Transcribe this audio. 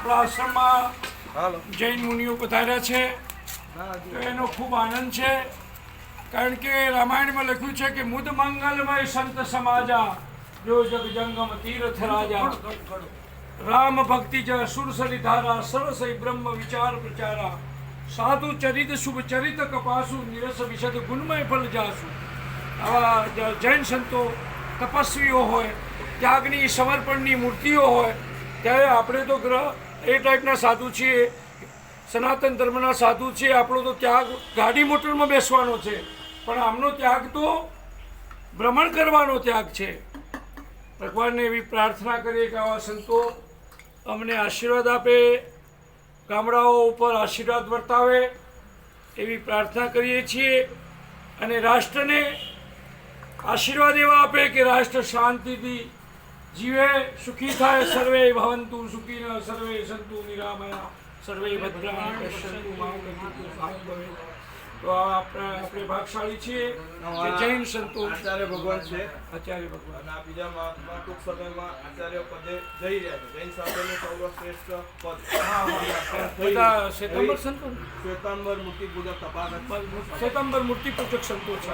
આપણા આશ્રમમાં જૈન મુનિઓ પધાર્યા છે તો એનો ખૂબ આનંદ છે, કારણ કે રામાયણમાં લખ્યું છે કે મુદ મંગલમય સંત સમાજા જો જગ જંગમ તીર્થ રાજા રામ ભક્તિ જ સુરસરી ધારા સરસઈ બ્રહ્મ વિચાર પ્રચારા સાધુ ચરિત શુભ ચરિત કપાસુ નિરસ વિશદ ગુણમય ફલ જાસુ। આવા જૈન સંતો તપસ્વીઓ હોય, ત્યાગની સમર્પણની મૂર્તિઓ હોય, ત્યારે આપણે તો એ ટાઈપના સાધુ છીએ, સનાતન ધર્મના સાધુ છીએ। આપણો તો ત્યાગ ગાડી મોટરમાં બેસવાનો છે, પણ આમનો ત્યાગ તો ભ્રમણ કરવાનો ત્યાગ છે। ભગવાનને એવી પ્રાર્થના કરીએ કે આવા સંતો અમને આશીર્વાદ આપે, ગામડાઓ ઉપર આશીર્વાદ વર્તાવે એવી પ્રાર્થના કરીએ છીએ, અને રાષ્ટ્રને આશીર્વાદ એવા આપે કે રાષ્ટ્ર શાંતિથી જીવે, સુખી થાય। સર્વે ભવંતુ સુખીનઃ સર્વે સંતુ નિરામયા સર્વે ભદ્રાણિ પશ્યન્તુ મા કશ્ચિત ભાગ ભવેत्। તો આપણે ભાગશાળી છીએ કે જૈન સંતો આચાર્ય ભગવાન છે, આચાર્ય ભગવાન અને આ બીજા ટૂંક સમયમાં આચાર્ય પદે જઈ રહ્યા છે। જૈન શાસ્ત્રનું સર્વશ્રેષ્ઠ પદ બધા શ્વેતાંબર સંતો, શ્વેતાંબર મૂર્તિ પૂજક તપાસ શ્વેતાંબર મૂર્તિ પૂજક સંતો છે।